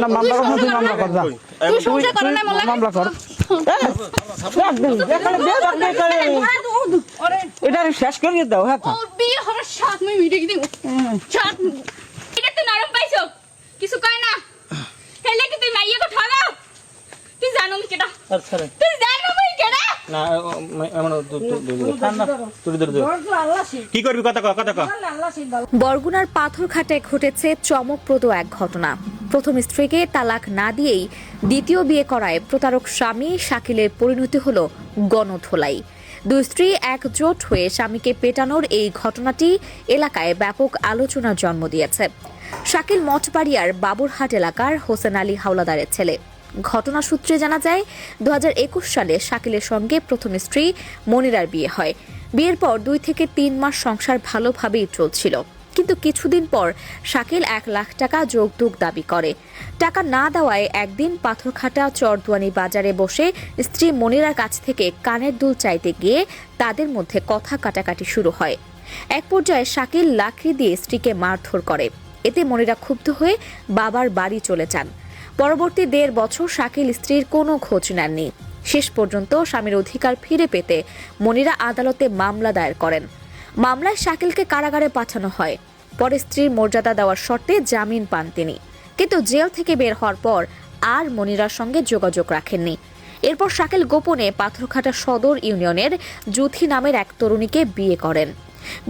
মামলা কর, তুই মামলা কর, যা। তুই সংসার করো না মোলা মামলা কর। এটা শেষ করিয়ে দাও। হ্যাঁ ওর বিয়ে হওয়ার সাত মই মিটে কি দিব সাত এটা তো নরম পাইছো কিছু কয় না হেলে কি তুই মাইয়া কো ঠগাও তুই জানো নি কেডা আচ্ছা তুই জানো মই কেডা না এমন কি করবি কথা কও কথা কও। বরগুনার পাথরঘাটায় ঘটেছে চমকপ্রদ এক ঘটনা। প্রথম স্ত্রীকে তালাক না দিয়েই দ্বিতীয় বিয়ে করায় প্রতারক স্বামী শাকিলের পরিণতি হল গণধোলাই। দুই স্ত্রী একজোট হয়ে স্বামীকে পেটানোর এই ঘটনাটি এলাকায় ব্যাপক আলোচনার জন্ম দিয়েছে। শাকিল মঠবাড়িয়ার বাবুরহাট এলাকার হোসেন আলী হাওলাদারের ছেলে। ঘটনা সূত্রে জানা যায় 2021 সালে শাকিলের সঙ্গে প্রথম স্ত্রী মনিরার বিয়ে হয়। বিয়ের পর 2 থেকে 3 মাস সংসার ভালোভাবেই চলছিল, কিন্তু কিছুদিন পর শাকিল 1 লাখ টাকা যৌতুক দাবি করে। টাকা না দেওয়ায় একদিন পাথরঘাটা চরদুয়ানি বাজারে বসে স্ত্রী মনিরার কাছ থেকে কানের দুল চাইতে গিয়ে তাদের মধ্যে কথা কাটাকাটি শুরু হয়। এক পর্যায়ে শাকিল লাকড়ি দিয়ে স্ত্রীকে মারধর করে। এতে মনিরা ক্ষুব্ধ হয়ে বাবার বাড়ি চলে যান। পরবর্তী 1.5 বছর শাকিল স্ত্রীর কোনো খোঁজ নেননি। শেষ পর্যন্ত স্বামীর অধিকার ফিরে পেতে মনিরা আদালতে মামলা দায়ের করেন। মামলায় শাকিলকে কারাগারে পাঠানো হয়। পরে স্ত্রীর মর্যাদা দেওয়ার শর্তে জামিন পান তিনি, কিন্তু জেল থেকে বের হওয়ার পর আর মনিরার সঙ্গে যোগাযোগ রাখেননি। এরপর শাকিল গোপনে পাথরঘাটা সদর ইউনিয়নের জুথি নামের এক তরুণীকে বিয়ে করেন।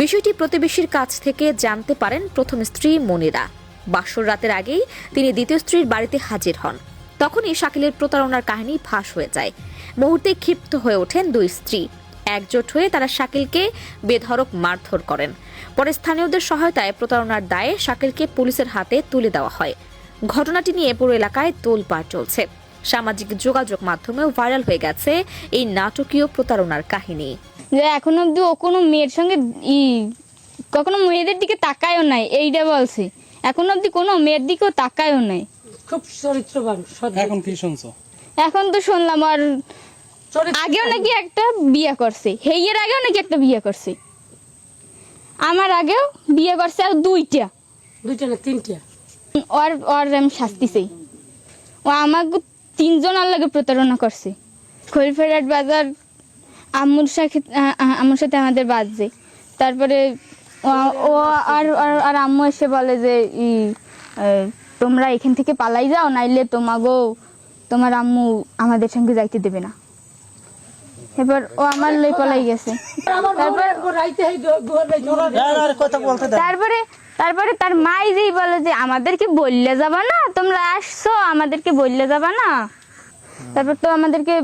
বিষয়টি প্রতিবেশীর কাছ থেকে জানতে পারেন প্রথম স্ত্রী মনিরা। বাসর রাতের আগেই তিনি দ্বিতীয় স্ত্রীর বাড়িতে হাজির হন। তখনই শাকিলের প্রতারণার কাহিনী ফাঁস হয়ে যায়। মুহূর্তে ক্ষিপ্ত হয়ে ওঠেন দুই স্ত্রী। একজোট হয়ে তারা শাকিলকে বেধড়ক মারধর করেন। পরে স্থানীয়দের সহায়তায় প্রতারণার দায়ে শাকিলকে পুলিশের হাতে তুলে দেওয়া হয়। ঘটনাটি নিয়ে পুরো এলাকায় তোলপাড় চলছে। সামাজিক যোগাযোগ মাধ্যমেও ভাইরাল হয়ে গেছে এই নাটকীয় প্রতারণার কাহিনী। যে এখন অব্দি ও কোনো মেয়ের সঙ্গে কখনো মেয়েদের দিকে তাকায়ও নাই, এইটা বলছে। এখন অব্দি কোনো মেয়ের দিকেও তাকায়ও নাই। খুব চরিত্রবান। এখন কি শুনছো? এখন তো শুনলাম আর আগেও নাকি একটা বিয়ে করছে, হেইয়ের আগেও নাকি একটা বিয়ে করছে। আমার আগেও বিয়ে করছে আর দুইটা না তিনটা। ওর আমি শাস্তি চাই। ও আমাকে 3 জনের লাগে প্রতারণা করছে। খলিফারহাট বাজার আম্মুর সাথে আমাদের বাজছে। তারপরে ও আর আম্মু এসে বলে যে তোমরা এখান থেকে পালাই যাও, নাইলে তোমার আম্মু আমাদের সঙ্গে যাইতে দেবে না। এবার ও আমার লই পালাই গেছে। তারপরে তার মাই যেই বলে যে আমাদেরকে বললে যাবা না, তোমরা আসছো আমাদেরকে বললে যাবা না। তারপর তো আমাদেরকে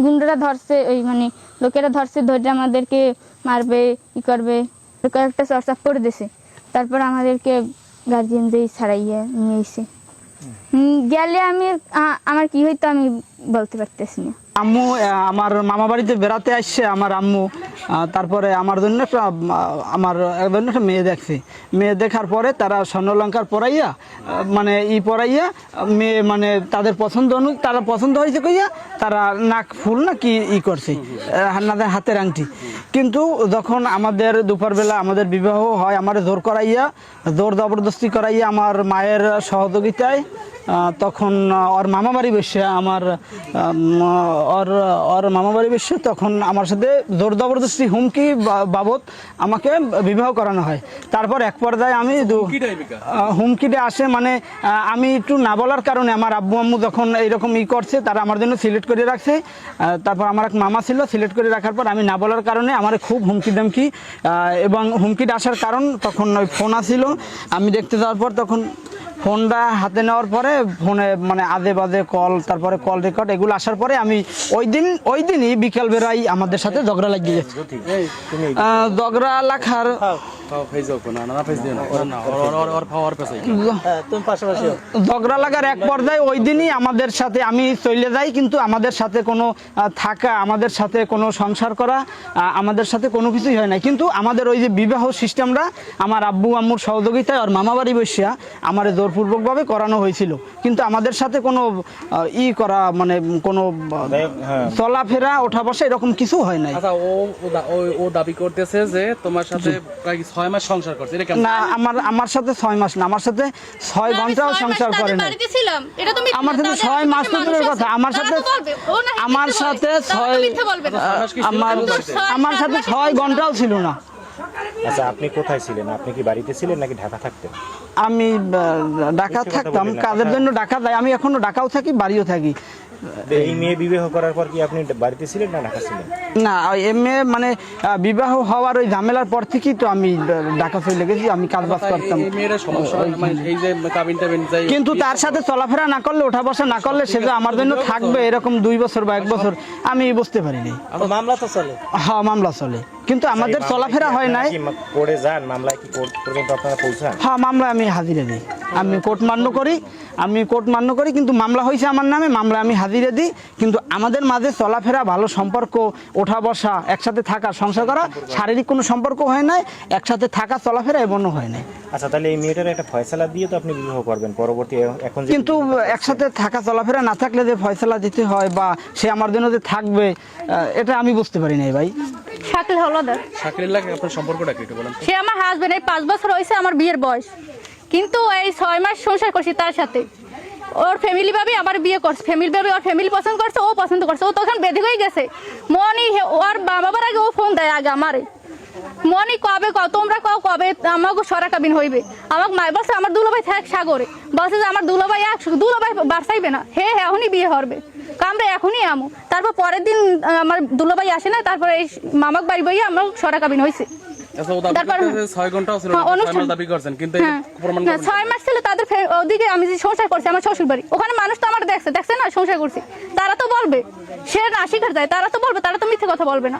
গুন্ডারা ধরছে, ওই মানে লোকেরা ধরছে, ধরে আমাদেরকে মারবে, ই করবে, একটা চর্চা করে দিছে। তারপর আমাদেরকে গার্জিয়ান যেই ছাড়াইয়া নিয়ে এসে গেলে আমার কি হইতো আমি বলতে পারতেছি না। আম্মু আমার মামা বাড়িতে বেড়াতে আসছে আমার আম্মু। তারপরে আমার জন্য একটা মেয়ে দেখছে। মেয়ে দেখার পরে তারা স্বর্ণলঙ্কার পরাইয়া মানে পরাইয়া মেয়ে মানে তাদের তারা পছন্দ হয়েছে কইয়া তারা নাক ফুল না কি করছে, হাতের আংটি। কিন্তু যখন আমাদের দুপুরবেলা আমাদের বিবাহ হয়, আমার জোর জবরদস্তি করাইয়া আমার মায়ের সহযোগিতায় তখন ওর মামা বাড়ি বসে ওর মামা বাড়ি বসে তখন আমার সাথে জোর জবরদস্তি হুমকি বাবদ আমাকে বিবাহ করানো হয়। তারপর এক পর্যায়ে আমি হুমকিটা আসে মানে আমি একটু না বলার কারণে আমার আব্বু আম্মু যখন এইরকম করছে, তারা আমার জন্য সিলেক্ট করে রাখছে। তারপর আমার এক মামা ছিল, সিলেক্ট করে রাখার পর আমি না বলার কারণে আমার খুব হুমকি দামকি, এবং হুমকিটা আসার কারণ তখন ওই ফোন আসছিল। আমি দেখতে যাওয়ার পর তখন ফোনটা হাতে নেওয়ার পরে ফোনে মানে আজে বাজে কল, তারপরে কল রেকর্ড এগুলো আসার পরে আমি ওই দিনই বিকেল বেলায় আমাদের সাথে ঝগড়া লাগিয়ে গেছে। ঝগড়া লাখার ঝগড়া লাগার এক পর্যায়ে ওই দিনই আমাদের সাথে আমি চলে যাই, কিন্তু আমাদের সাথে কোনো থাকা, আমাদের সাথে কোনো সংসার করা, আমাদের সাথে কোনো কিছুই হয় না। কিন্তু আমাদের ওই যে বিবাহ সিস্টেমটা আমার আব্বু আম্মুর সহযোগিতায় আর মামা বাড়ি বসিয়া আমার জোরপূর্বকভাবে করানো হয়েছিল। কিন্তু আমাদের সাথে কোনো করা মানে কোনো চলাফেরা ওঠা বসা এরকম কিছু হয় নাই। আচ্ছা, ও দাবি করতেছে যে তোমার সাথে প্রায় 6 মাস সংসার করছে, এটা কেমন? না, আমার সাথে 6 মাস না, আমার সাথে 6 ঘন্টাও সংসার করে না। আমার সাথে 6 মাস তো দূরের কথা, আমার সাথে 6 ঘন্টাও ছিল না। আচ্ছা, আপনি কোথায় ছিলেন? আপনি কি বাড়িতে ছিলেন নাকি ঢাকা থাকতেন? আমি ঢাকা থাকতাম, কাজের জন্য ঢাকা যাই। আমি এখনো ঢাকাও থাকি, বাড়িও থাকি। এই মেয়ে বিবাহ করার পর কি আপনি বাড়িতে ছিলেন না ঢাকা ছিলেন? না, এমএ মানে বিবাহ হওয়ার ওই ঝামেলার পর থেকেই তো আমি ঢাকা চলে গেছি, আমি কাজ বাজ করতাম। এই মেয়েরা সমস্যা মানে এই যে কাবিন টাবিন যাই, কিন্তু তার সাথে চলাফেরা না করলে, ওঠা বসা না করলে সে যে আমার জন্য থাকবে এরকম 2 বছর বা 1 বছর আমি বুঝতে পারিনি। মামলা তো চলে। হ্যাঁ, মামলা চলে, কিন্তু আমাদের চলাফেরা হয় নাই। পড়ে যান মামলায়, কি কোর্ট পর্যন্ত আপনারা পৌঁছান? হ্যাঁ, মামলায় আমি হাজিরা দিই, আমি কোর্ট মান্য করি, কিন্তু মামলা হয়েছে আমার নামে, মামলায় আমি হাজিরা দিই। কিন্তু আমাদের মাঝে চলাফেরা, ভালো সম্পর্ক, ওঠা বসা, একসাথে থাকা, সংসার করা, শারীরিক কোনো সম্পর্ক হয় নাই, একসাথে থাকা চলাফেরা এমনও হয় নাই। আচ্ছা, তাহলে এই মেয়েটার একটা ফয়সালা দিয়ে তো আপনি বিবাহ করবেন পরবর্তী এখন যে কিন্তু একসাথে থাকা চলাফেরা না থাকলে যে ফয়সালা দিতে হয় বা সে আমার জন্য যে থাকবে, এটা আমি বুঝতে পারি নাই ভাই। শাকিল হলদার, শাকিলের লাগে আপনার সম্পর্কটা কি একটু বলেন তো? সে আমার হাজবেন্ড। এই 5 বছর হয়েছে আমার বিয়ের বয়স, কিন্তু এই 6 মাস সংসার করছি তার সাথে। ওর ফ্যামিলি ভাবে আমার বিয়ে করছে, ফ্যামিলি ভাবে ওর ফ্যামিলি পছন্দ করছে, ও পছন্দ করছে। ও তখন বেঁধে হয়ে গেছে। মনি ওর বাবার আগে ও ফোন দেয় আগে আমারে, মনি কবে তোমরা কবে আমাকে সরা কাবিন হইবে। আমাকে মাই বলছে আমার দুলাভাই থাক সাগরে, বলছে যে আমার দুলাভাই দুলাভাই বাড়সাইবে না, হে এখনই বিয়ে হবে, আমরা এখনই আমু। তারপর পরের দিন আমার দুলাভাই আসে না, তারপরে এই মামাক বাড়ি বইয়া আমার সরা কাবিন হয়েছে। আচ্ছা, ও দাবি করতে 6 ঘন্টাও ছিল না, 6 মাস দাবি করছেন, কিন্তু এটা প্রমাণ করেন। 6 মাস ছিল তাদের ওদিকে। আমি যে সংসার করছি আমার শ্বশুর বাড়ি, ওখানে মানুষ তো আমার দেখছে না সংসার করছি, তারা তো বলবে। সে না শিখার যায়, তারা তো বলবে, তারা তো মিথ্যে কথা বলবে না।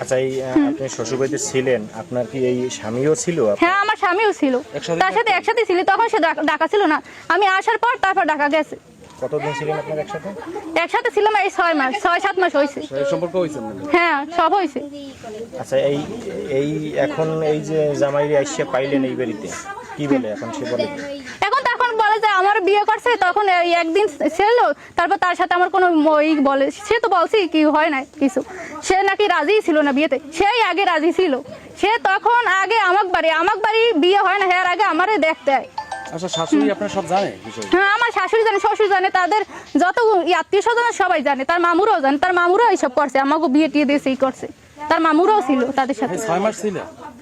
আচ্ছা, এই আপনি শ্বশুরবাড়িতে ছিলেন, আপনার কি এই স্বামীও ছিল? হ্যাঁ, আমার স্বামীও ছিল, তার সাথে একসাথে ছিল। তখন সে ঢাকা ছিল না, আমি আসার পর তারপর ঢাকা গেছে। কতদিন ছিলেন আপনার একসাথে? একসাথে ছিলাম এই 6 মাস, 6-7 মাস হয়েছে। এই সম্পর্ক হইছে না? হ্যাঁ, সব হয়েছে। আচ্ছা, এই এখন এই যে জামাইরে আইসা পাইলেন এই বাড়িতে, কি বলে এখন সে বলে? এখন বলে যে আমার বিয়ে করছে, তখন এই একদিন ছিল, তারপর তার সাথে আমার কোনো বলে, সে তো বলছি কি হয় না কিছু, সে নাকি রাজি ছিল না বিয়েতে, সেই আগে রাজি ছিল। সে তখন আগে আমাক বাড়ি বিয়ে হয় না, এর আগে আমারে দেখতে হয়। আচ্ছা, শাশুড়ি আপনার সব জানে বিষয়? হ্যাঁ, আমার শাশুড়ি জানে, শ্বশুর জানে, তাদের যত আত্মীয় স্বজন সবাই জানে, তার মামুরাও জানে, তার মামুরাও এইসব করছে, আমাকে বিয়ে টিয়ে দিয়ে সেই করছে, তার মামুরাও ছিল তাদের সাথে। 6 মাস ছিল?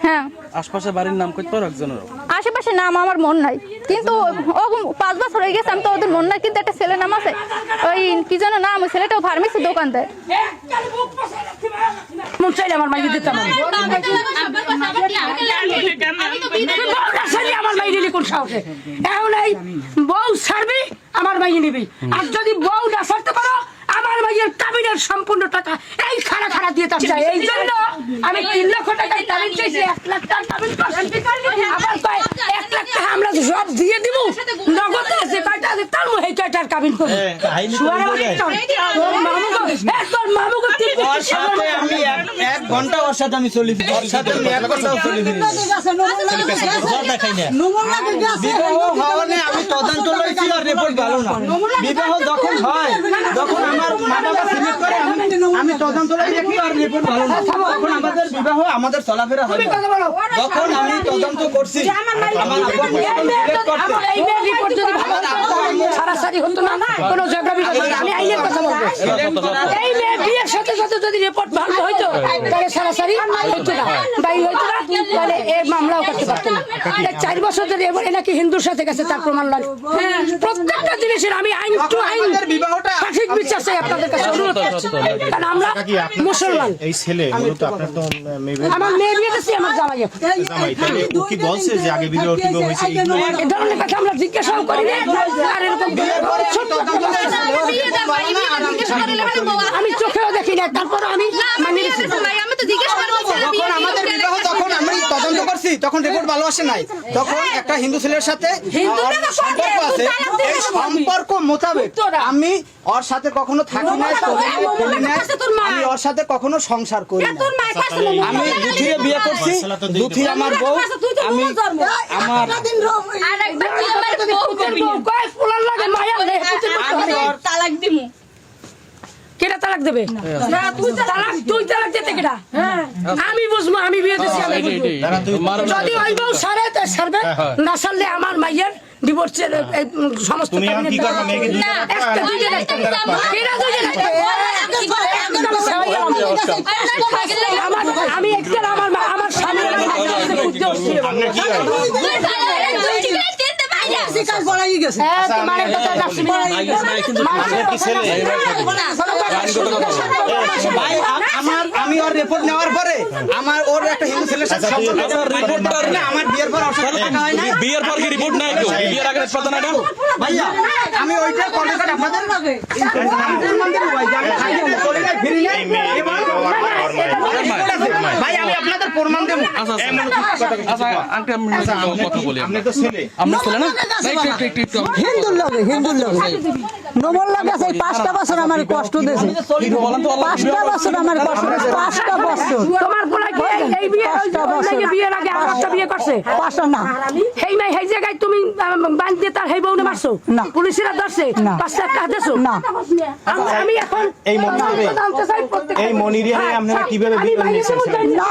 হ্যাঁ। আশপাশে বাড়ির নাম কই তোর একজনের? আশেপাশে নাম আমার মন নাই, কিন্তু ও 5 বছর হয়ে গেছে, আমি তো ওদের মন নাই। কিন্তু একটা ছেলে নাম আছে, ওই কি যেন নাম, ওই ছেলেটাও ফার্মেসি দোকান দেয়। মন চাইলে আমার মাইকে দিতাম আমি। আমার মাই দিলি কোন সাহসে? এখন এই বউ ছাড়বি, আমার মাইয়ে নিবি। আর যদি বউ না ছাড়তে পারো, আমার মাইয়ের কাবিনের সম্পূর্ণ টাকা এই খাড়া দিয়ে তার চাই। এই জন্য আমি 3 লক্ষ টাকায় কাবিন চাইছি, 1 লাখ টাকা কাবিন করছি। আবার কয় 1 লাখ টাকা আমরা সব দিয়ে দিব, নগদ আছে কয়টা আছে তার মুহে কয়টার কাবিন করব। তোর মামুকে ওর সাথে আমি 1 ঘন্টা ওর সাথে আমি চলেছি, ওর সাথে আমি 1 ঘন্টাও চলেছি। বিবাহ হওয়া নিয়ে আমি তদন্ত লইছি, আর রিপোর্ট ভালো না। বিবাহ যখন হয়, যখন আমার মা বাবা সিলেক্ট করে, আমি তদন্ত লই দেখি আর রিপোর্ট ভালো না, তখন আমাদের বিবাহ, আমাদের চলাফেরা হয়। যখন আমি তদন্ত করছি, আমার এই মেয়ের রিপোর্ট যদি ভালো সারাসারি হতো না, কোনো ঝগড়া বিবাদ হতো না। আমি আইনের কথা বলবো, এই মেয়ে বিয়ের সাথে সাথে যদি রিপোর্ট ভালো হইতো, তাহলে সারাসারি হইতো না, বাই হইতো না, তাহলে এই মামলাও করতে পারতো না। 4 বছর ধরে এবারে নাকি হিন্দুর সাথে গেছে, তার প্রমাণ লয়। প্রত্যেকটা জিনিসের আমি আইন টু আইন সঠিক বিচার চাই আপনাদের কাছে, অনুরোধ করছি। কারণ আমরা মুসলমান। এই ছেলে মূলত আপনার তো আমার মেয়ে বিয়ে দিচ্ছি, আমার জামাই। জামাই, তাহলে ও কি বলছে যে আগে বিবাহ টিবাহ হয়েছে? এই ধরনের কথা আমরা জিজ্ঞাসাও করি না। আর এরকম আমি চোখেও দেখি না, তারপর আমি যখন আমাদের বিবাহ, তখন আমি তদন্ত করছি, তখন রিপোর্ট ভালো আসে নাই। তখন একটা হিন্দু ছেলের সাথে সম্পর্ক আছে, এই সম্পর্ক মোতাবেক আমি ওর সাথে কখনো থাকি নাই, আমি ওর সাথে কখনো সংসার করি না। আমি দুথিরে বিয়ে করছি, দুথি আমার বউ, আমি আমার তালাক দিমু। কেটা তালাক তালাক দেবে তুই তালাক দিতে কেটা আমি বুঝবো আমি বিয়ে দিচ্ছি আমি বুঝবো। যদি ওই বউ সারে তা সারবে না সারলে আমার মাইয়ের ডিভোর্সের সমস্ত তুমি এখন কি করবে মেয়েকে দিতে একটা দুইজন একটা কেনা দুইজন আমি একটা আমার স্বামী আপনি কি হয়? আমি ওর রিপোর্ট নেওয়ার পরে আমার ওর একটা হিন্দু ছেলের সাথে সম্পর্ক আছে। না, আমার বিয়ের পর ওর সাথে দেখা হয় না। বিয়ের পর কি রিপোর্ট নাই কেউ বিয়ের আগে রেসপন্স না ভাইয়া আমি ওইটা কল রেকর্ড আপনাদের ভাই আমি আপনাদের প্রমাণ দেব। আচ্ছা আন্টি আমি কথা বলি আপনি তো ছেলে আমরা ছেলে না একটু হিন্দুর লগে নমল লাগে সেই 5টা বছর আমার কষ্ট দিয়েছে, 5টা বছর আমার কষ্ট দিয়েছে, 5টা বছর। তোমার পোলা কি এই বিয়ে বিয়ের আগে আর একটা বিয়ে করছে 5টা না, হেই নাই হেই জায়গায় তুমি বাঁধতে তার হেই বউনে মারছো না। পুলিশেরা ধরছে না। 5 লাখ টাকা দিছো না। আমি এখন এই মনিরে জানতে চাই প্রত্যেক এই মনিরে আপনারা কিভাবে বিয়ে নিয়েছেন না,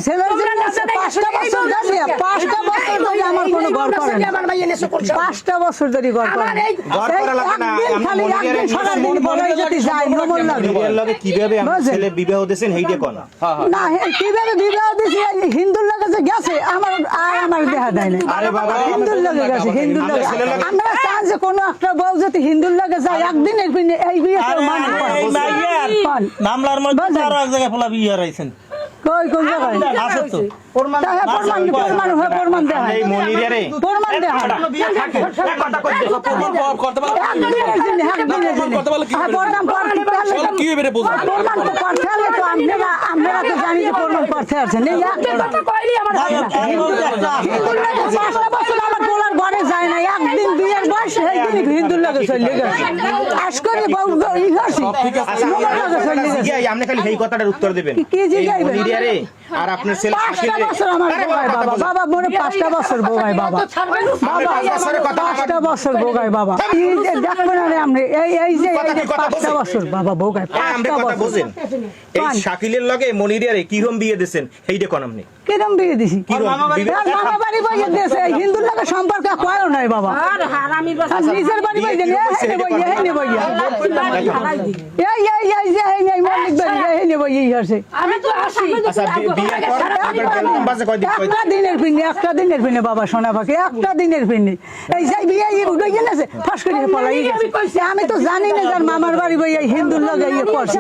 ছেলের জন্য 5টা বছর ধরে 5টা বছর ধরে আমার কোনো ঘর করে না, আমার মাইয়া নেছো করছো 5টা বছর ধরে ঘর করে না। ঘর করা লাগে না, একদিন আপনি খালি মনিরে একদিন সারাদিন বলাই যদি যায় নমল লাগে মনিরের লগে কিভাবে আমার বুঝলেন? ছেলে বিবাহ দিয়েছেন এইটা কোন না, কিভাবে বিবাহ দিয়েছি হিন্দুর লাগে যে গেছে আমার আর আমার দেখা দেয় না। আরে বাবা, হিন্দুর লাগে গেছে, হিন্দুর লাগে। আমরা ছেলের লগে- আমরা চাই যে কোনো একটা বউ যদি হিন্দুর লাগে যায় একদিনের এই বিয়ে কেউ মানে না। পান। মামলার মধ্যে বুঝলেন? আরো এক জায়গায় পোলা বিয়ে হারাইছেন কই কোন জায়গায় আছে তো প্রমাণ দেখা এই মনিরে প্রমাণ দেখা করতে পারলে একদিনের জন্য, একদিনের জন্য। করতে পারলে কি হ্যাঁ, প্রমাণ করতে পারলে তো- কি এবারে বুঝবেন প্রমাণ তো করতে হলে তো আপনারা তো জানি যে প্রমাণ করতে আছেন এই কথা কইলি আমার হয় না 5টা বছর আমার পোলার ঘরে যায় না, একদিন বিয়ের বয়স সেইদিন হিন্দুর লাগে চলে গেছে আজ করে বউ ই করছি নমল লাগে চলে গেছে। আপনি খালি এই কথাটার উত্তর দেবেন কি জিজ্ঞাসা? এই মনিরে আর আপনার ছেলে 5টা বছর আমার বোগায় বাবা, বাবা মনে 5টা বছর বোগায় বাবা, বাবা 5টা বছর বোগায় বাবা। এই যে দেখবেন আরে আপনি এই যে 5টা বছর বাবা বোগায় আমরা 5টা কথা বছর। বুঝেন এই শাকিলের লগে মনিরে কিরম বিয়ে দিয়েছেন এইটা কোন আপনি কিরম বিয়ে দিছি? কিরম বিয়ে আর মামা বাড়ি বইয়ে দিয়েছে, হিন্দুর লাগে সম্পর্ক কয়ও নাই বাবা। আর নিজের বাড়ি বইয়ে দেন, এই নেবো এই যে এই নেই মল্লিক বাড়ি এই নেবো এই হচ্ছে। আমি তো আসি আচ্ছা বিয়ের পর আপনার বাজে কয়দিন একটা দিনের পিনে বাবা সোনা পাখি, একটা দিনের পিনে এই যে বিয়ে উঠে গেছে ফাঁস করে পলাই গেছে। আমি তো জানি না যার মামার বাড়ি বই হিন্দুর লগে ইয়ে করছে।